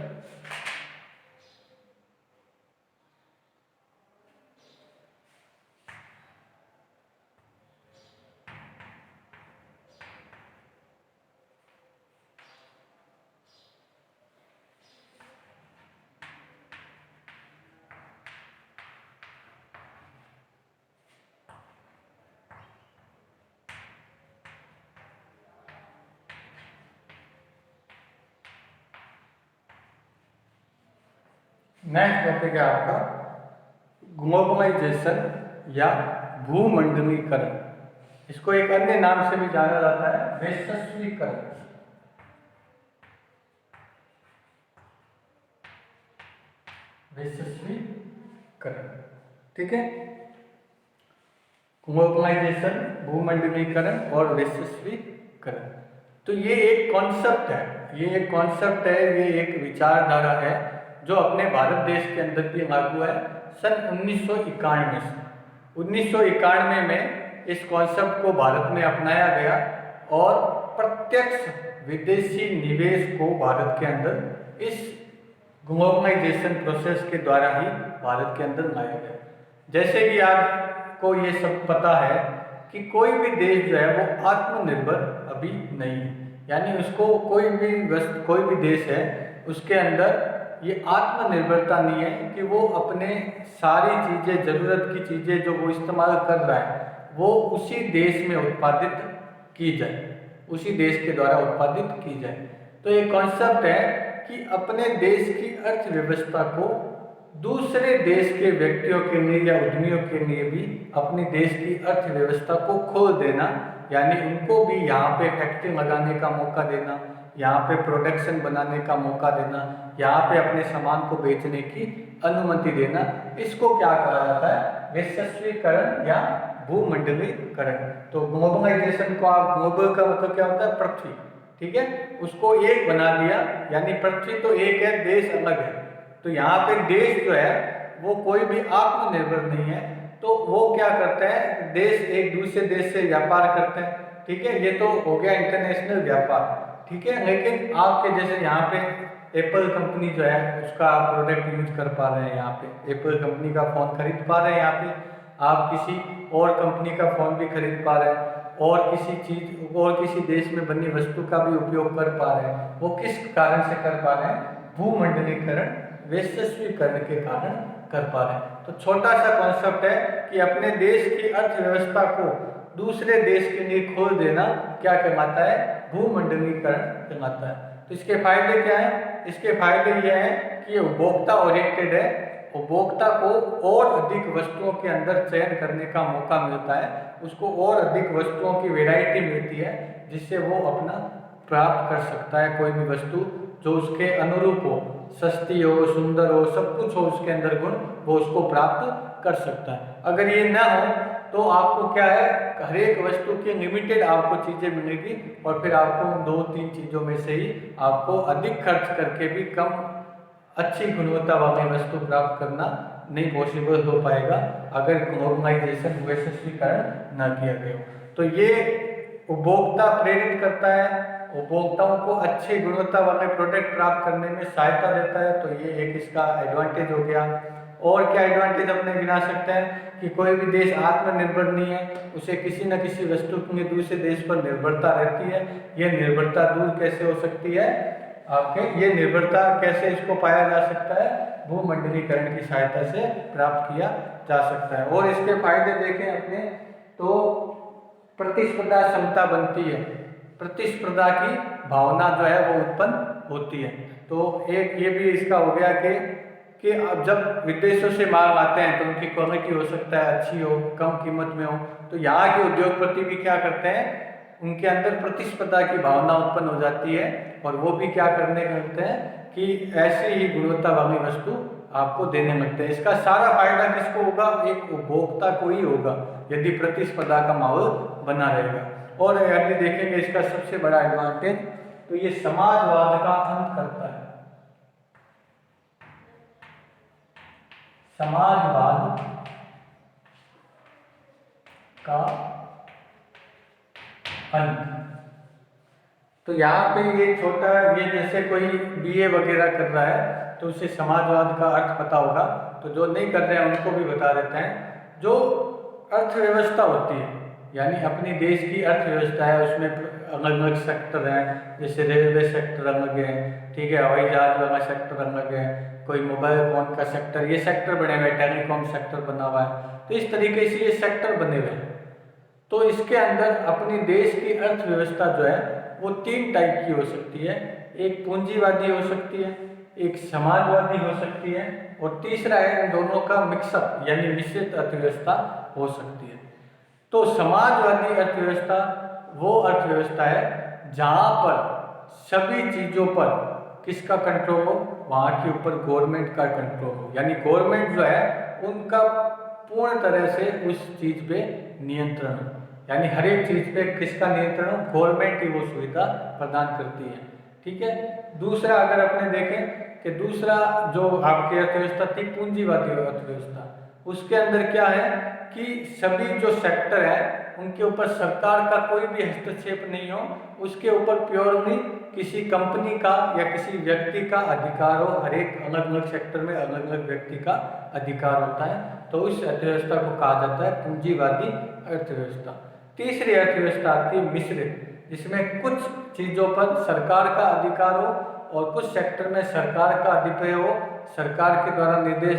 नेक्स्ट टॉपिक है आपका ग्लोबलाइजेशन या भूमंडलीकरण। इसको एक अन्य नाम से भी जाना जाता है वैश्वीकरण। वैश्वीकरण, ठीक है। ग्लोबलाइजेशन, भूमंडलीकरण और वैश्वीकरण, तो ये एक कॉन्सेप्ट है, ये एक कॉन्सेप्ट है, ये एक विचारधारा है जो अपने भारत देश के अंदर भी लागू है सन 1991 से। 1991 में इस कॉन्सेप्ट को भारत में अपनाया गया और प्रत्यक्ष विदेशी निवेश को भारत के अंदर इस ग्लोबलाइजेशन प्रोसेस के द्वारा ही भारत के अंदर लाया गया। जैसे कि आपको ये सब पता है कि कोई भी देश जो है वो आत्मनिर्भर अभी नहीं है, यानी उसको कोई भी देश है उसके अंदर ये आत्मनिर्भरता नहीं है कि वो अपने सारी चीज़ें, ज़रूरत की चीज़ें जो वो इस्तेमाल कर रहा है वो उसी देश में उत्पादित की जाए, उसी देश के द्वारा उत्पादित की जाए। तो ये कॉन्सेप्ट है कि अपने देश की अर्थव्यवस्था को दूसरे देश के व्यक्तियों के लिए या उद्यमियों के लिए भी अपने देश की अर्थव्यवस्था को खोल देना, यानी उनको भी यहाँ पे फैक्ट्री लगाने का मौका देना, यहाँ पे प्रोडक्शन बनाने का मौका देना, यहाँ पे अपने सामान को बेचने की अनुमति देना, इसको क्या कहा जाता है, वैश्वीकरण या भूमंडलीकरण। तो ग्लोबलाइजेशन को आप, ग्लोबल का मतलब क्या होता है, पृथ्वी, ठीक है, उसको एक बना दिया, यानी पृथ्वी तो एक है, देश अलग है। तो यहाँ पे देश जो है वो कोई भी आत्मनिर्भर नहीं है, तो वो क्या करते हैं, देश एक दूसरे देश से व्यापार करते हैं, ठीक है। ये तो हो गया इंटरनेशनल व्यापार, ठीक है। लेकिन आपके जैसे यहाँ पे एप्पल कंपनी जो है उसका आप प्रोडक्ट यूज कर पा रहे हैं, यहाँ पे एप्पल कंपनी का फ़ोन खरीद पा रहे हैं, यहाँ पे आप किसी और कंपनी का फ़ोन भी खरीद पा रहे हैं, और किसी चीज़ और किसी देश में बनी वस्तु का भी उपयोग कर पा रहे हैं। वो किस कारण से कर पा रहे हैं, भूमंडलीकरण, वैश्वीकरण के कारण कर पा रहे हैं। तो छोटा सा कॉन्सेप्ट है कि अपने देश की अर्थव्यवस्था को दूसरे देश के लिए खोल देना क्या कहलाता है, भूमंडलीकरण कहलाता है। तो इसके फायदे क्या हैं, इसके फायदे ये हैं कि ये उपभोक्ता ओरिएंटेड है, उपभोक्ता को और अधिक वस्तुओं के अंदर चयन करने का मौका मिलता है, उसको और अधिक वस्तुओं की वैरायटी मिलती है जिससे वो अपना प्राप्त कर सकता है कोई भी वस्तु जो उसके अनुरूप हो, सस्ती हो, सुंदर हो, सब कुछ हो उसके अंदर गुण, वो उसको प्राप्त कर सकता है। अगर ये ना हो तो आपको क्या है, हर एक वस्तु की लिमिटेड आपको चीज़ें मिलेगी और फिर आपको उन 2-3 चीज़ों में से ही आपको अधिक खर्च करके भी कम अच्छी गुणवत्ता वाली वस्तु प्राप्त करना नहीं पॉसिबल हो पाएगा अगर ग्लोबलाइजेशन, वैश्वीकरण ना किया गया हो। तो ये उपभोक्ता प्रेरित करता है, उपभोक्ताओं को अच्छी गुणवत्ता वाले प्रोडक्ट प्राप्त करने में सहायता देता है, तो ये एक इसका एडवांटेज हो गया। और क्या एडवांटेज अपने गिना सकते हैं कि कोई भी देश आत्मनिर्भर नहीं है, उसे किसी न किसी वस्तु में दूसरे देश पर निर्भरता रहती है। ये निर्भरता दूर कैसे हो सकती है आपके, ये निर्भरता कैसे इसको पाया जा सकता है, भूमंडलीकरण की सहायता से प्राप्त किया जा सकता है। और इसके फायदे देखें अपने तो प्रतिस्पर्धा क्षमता बनती है, प्रतिस्पर्धा की भावना जो है वो उत्पन्न होती है। तो एक ये भी इसका हो गया कि अब जब विदेशों से माल आते हैं तो उनकी क्वालिटी हो सकता है अच्छी हो, कम कीमत में हो, तो यहाँ के उद्योगपति भी क्या करते हैं, उनके अंदर प्रतिस्पर्धा की भावना उत्पन्न हो जाती है और वो भी क्या करने लगते हैं कि ऐसी ही गुणवत्ता वाली वस्तु आपको देने लगते हैं। इसका सारा फायदा किसको होगा, एक उपभोक्ता को ही होगा यदि प्रतिस्पर्धा का माहौल बना रहेगा। और यदि देखेंगे इसका सबसे बड़ा एडवांटेज तो ये समाजवाद का अंत करता है, समाजवाद का अंत। तो यहाँ पे ये छोटा, ये जैसे कोई बीए वगैरह कर रहा है तो उसे समाजवाद का अर्थ पता होगा, तो जो नहीं कर रहे हैं उनको भी बता देते हैं। जो अर्थव्यवस्था होती है, यानी अपनी देश की अर्थव्यवस्था है, उसमें अलग अलग सेक्टर हैं, जैसे रेलवे सेक्टर अलग है, ठीक है, हवाई जहाज वाला सेक्टर अलग है, कोई मोबाइल फोन का सेक्टर, ये सेक्टर बने हुए हैं, टेलीकॉम सेक्टर बना हुआ है। तो इस तरीके से ये सेक्टर बने हुए हैं। तो इसके अंदर अपनी देश की अर्थव्यवस्था जो है वो 3 टाइप की हो सकती है, एक पूंजीवादी हो सकती है, एक समाजवादी हो सकती है, और तीसरा है इन दोनों का मिक्सअप यानी मिश्रित अर्थव्यवस्था हो सकती है। तो समाजवादी अर्थव्यवस्था वो अर्थव्यवस्था है जहाँ पर सभी चीज़ों पर किसका कंट्रोल हो, वहाँ के ऊपर गवर्नमेंट का कंट्रोल हो, यानी गवर्नमेंट जो है उनका पूर्ण तरह से उस चीज़ पे नियंत्रण हो, यानी हर एक चीज़ पे किसका नियंत्रण हो, गवर्नमेंट ही वो सुविधा प्रदान करती है, ठीक है। दूसरा अगर अपने देखें कि दूसरा जो आपकी अर्थव्यवस्था थी पूंजीवादी अर्थव्यवस्था, उसके अंदर क्या है कि सभी जो सेक्टर है उनके ऊपर सरकार का कोई भी हस्तक्षेप नहीं हो, उसके ऊपर प्योरली किसी कंपनी का या किसी व्यक्ति का अधिकार हो। हर एक अलग अलग सेक्टर में अलग अलग व्यक्ति का अधिकार होता है, तो उस अर्थव्यवस्था को कहा जाता है पूंजीवादी अर्थव्यवस्था। तीसरी अर्थव्यवस्था आती है मिश्रित, जिसमें कुछ चीज़ों पर सरकार का अधिकार हो और कुछ सेक्टर में सरकार का अधिपय हो, सरकार के द्वारा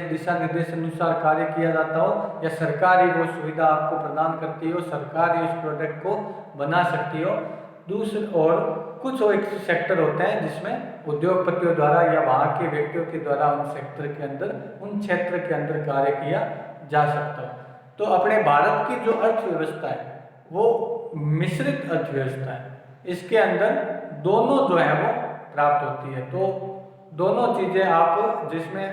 दिशा निर्देश अनुसार कार्य किया जाता हो, या सरकार ही वो सुविधा आपको प्रदान करती हो, सरकार ही उस प्रोडक्ट को बना सकती हो। दूसरे और कुछ एक सेक्टर होते हैं जिसमें उद्योगपतियों द्वारा या वहाँ के व्यक्तियों के द्वारा उन सेक्टर के अंदर, उन क्षेत्र के अंदर कार्य किया जा सकता है। तो अपने भारत की जो अर्थव्यवस्था है वो मिश्रित अर्थव्यवस्था है, इसके अंदर दोनों जो है वो प्राप्त होती है। तो दोनों चीज़ें आप, जिसमें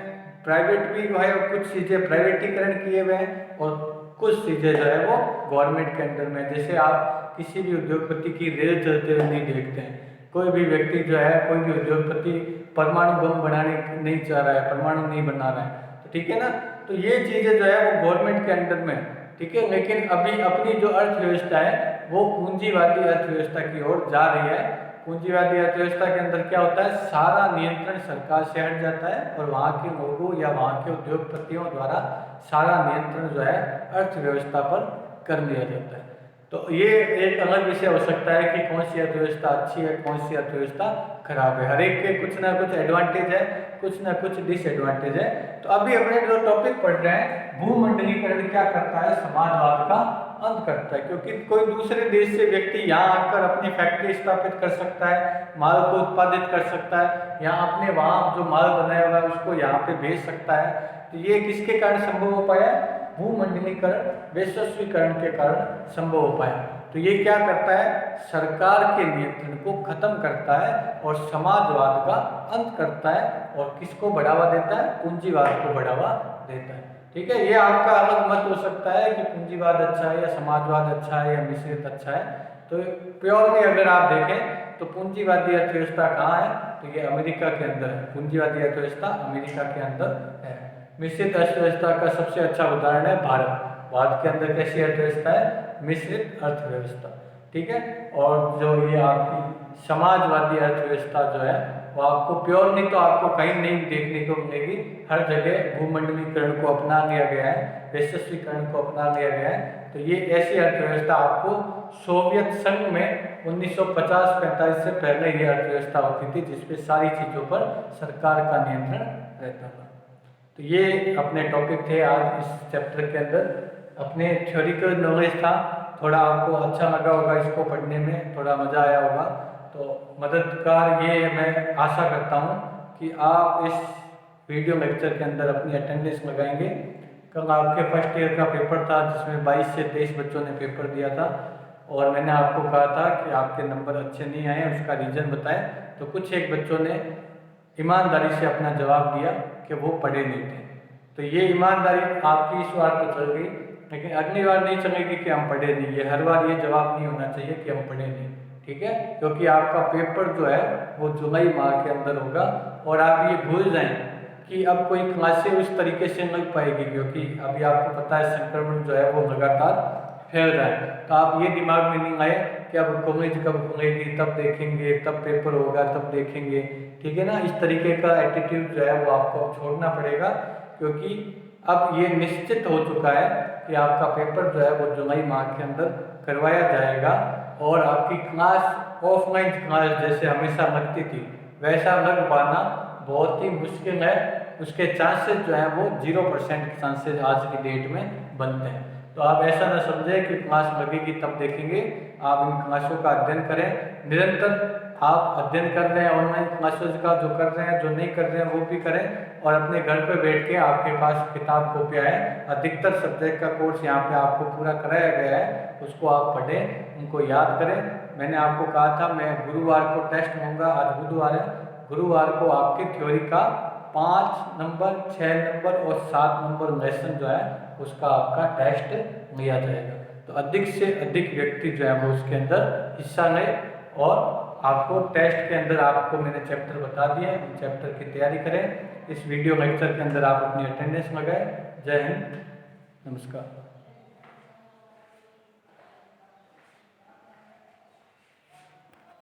प्राइवेट भी है और कुछ चीज़ें प्राइवेटीकरण किए हुए हैं और कुछ चीज़ें जो है वो गवर्नमेंट के अंडर में। जैसे आप किसी भी उद्योगपति की रेल चलते हुए नहीं देखते हैं, कोई भी व्यक्ति जो है, कोई भी उद्योगपति परमाणु बम बनाने नहीं चाह रहा है, परमाणु नहीं बना रहा है, तो ठीक है ना। तो ये चीज़ें जो है वो गवर्नमेंट के अंडर में, ठीक है। लेकिन अभी अपनी जो अर्थव्यवस्था है वो पूंजीवादी अर्थव्यवस्था की ओर जा रही है। पूंजीवादी अर्थव्यवस्था के अंदर क्या होता है, सारा नियंत्रण सरकार से हट जाता है और वहाँ के लोगों या वहाँ के उद्योगपतियों द्वारा सारा नियंत्रण जो है अर्थव्यवस्था पर कर लिया जाता है। तो ये एक अलग विषय हो सकता है कि कौन सी अर्थव्यवस्था अच्छी है, कौन सी अर्थव्यवस्था खराब है। हर एक के कुछ ना कुछ एडवांटेज है, कुछ ना कुछ डिसएडवांटेज है। तो अभी अपने जो टॉपिक पढ़ रहे हैं, भूमंडलीकरण क्या करता है, समाजवाद का अंत करता है, क्योंकि कोई दूसरे देश से व्यक्ति यहाँ आकर अपनी फैक्ट्री स्थापित कर सकता है, माल को उत्पादित कर सकता है, यहाँ अपने वहाँ जो माल बनाया हुआ है उसको यहाँ पे भेज सकता है। तो ये किसके कारण संभव हो पाया, भूमंडलीकरण, वैश्वीकरण के कारण संभव हो पाया। तो ये क्या करता है, सरकार के नियंत्रण को खत्म करता है और समाजवाद का अंत करता है, और किसको बढ़ावा देता है, पूंजीवाद को बढ़ावा देता है, ठीक है। ये आपका अलग मत हो सकता है कि पूंजीवाद अच्छा है या समाजवाद अच्छा है या मिश्रित अच्छा है। तो प्योरली अगर आप देखें तो पूंजीवादी अर्थव्यवस्था कहाँ है, तो ये अमेरिका के अंदर है। पूंजीवादी अर्थव्यवस्था अमेरिका के अंदर है। मिश्रित अर्थव्यवस्था का सबसे अच्छा उदाहरण है भारत। भारत के अंदर कैसी अर्थव्यवस्था है, मिश्रित अर्थव्यवस्था, ठीक है। और जो ये आपकी समाजवादी अर्थव्यवस्था जो है वो आपको प्योर नहीं तो आपको कहीं नहीं देखने को मिलेगी। हर जगह भूमंडलीकरण को अपना लिया गया है, यशस्वीकरण को अपना लिया गया है। तो ये ऐसी अर्थव्यवस्था आपको सोवियत संघ में 1950-45 से पहले ये अर्थव्यवस्था होती थी जिसपे सारी चीज़ों पर सरकार का नियंत्रण रहता था। तो ये अपने टॉपिक थे आज इस चैप्टर के अंदर। अपने थ्योरिकल नॉलेज था, थोड़ा आपको अच्छा लगा होगा, इसको पढ़ने में थोड़ा मज़ा आया होगा। तो मददगार ये मैं आशा करता हूँ कि आप इस वीडियो लेक्चर के अंदर अपनी अटेंडेंस लगाएंगे। कल आपके फर्स्ट ईयर का पेपर था जिसमें 22 से 23 बच्चों ने पेपर दिया था और मैंने आपको कहा था कि आपके नंबर अच्छे नहीं आए, उसका रीज़न बताएं। तो कुछ एक बच्चों ने ईमानदारी से अपना जवाब दिया कि वो पढ़े नहीं थे। तो ये ईमानदारी आपकी इस बार तो चल गई, लेकिन अगली बार नहीं चलेगी कि हम पढ़े नहीं। ये हर बार ये जवाब नहीं होना चाहिए कि हम पढ़े नहीं, ठीक है। क्योंकि आपका पेपर जो है वो जुलाई माह के अंदर होगा और आप ये भूल जाएं कि अब कोई क्लासें उस तरीके से नहीं पाएगी, क्योंकि अभी आपको पता है संक्रमण जो है वो लगातार फैल रहा है। तो आप ये दिमाग में नहीं आए कि अब कॉलेज कब खुलेगी तब देखेंगे, तब पेपर होगा तब देखेंगे, ठीक है ना। इस तरीके का एटीट्यूड जो है वो आपको अब छोड़ना पड़ेगा, क्योंकि अब ये निश्चित हो चुका है कि आपका पेपर जो है वो जुलाई माह के अंदर करवाया जाएगा और आपकी क्लास ऑफलाइन क्लास जैसे हमेशा लगती थी वैसा लग पाना बहुत ही मुश्किल है। उसके चांसेस जो हैं वो 0% चांसेस आज की डेट में बनते हैं। तो आप ऐसा ना समझें कि क्लास लगेगी तब देखेंगे। आप इन क्लासों का अध्ययन करें, निरंतर आप अध्ययन कर रहे हैं ऑनलाइन क्लासेस का, जो कर रहे हैं, जो नहीं कर रहे हैं वो भी करें। और अपने घर पे बैठ के आपके पास किताब कॉपियाँ हैं, अधिकतर सब्जेक्ट का कोर्स यहाँ पे आपको पूरा कराया गया है, उसको आप पढ़ें, उनको याद करें। मैंने आपको कहा था मैं गुरुवार को टेस्ट लूँगा, आज बुधवार है, गुरुवार को आपके थ्योरी का 5 नंबर, 6 नंबर और 7 नंबर लेसन जो है उसका आपका टेस्ट लिया जाएगा। तो अधिक से अधिक व्यक्ति जो है वो उसके अंदर हिस्सा लें और आपको टेस्ट के अंदर आपको मैंने चैप्टर बता दिए, उन चैप्टर की तैयारी करें। इस वीडियो लेक्चर के अंदर आप अपनी अटेंडेंस लगाएं। जय हिंद, नमस्कार।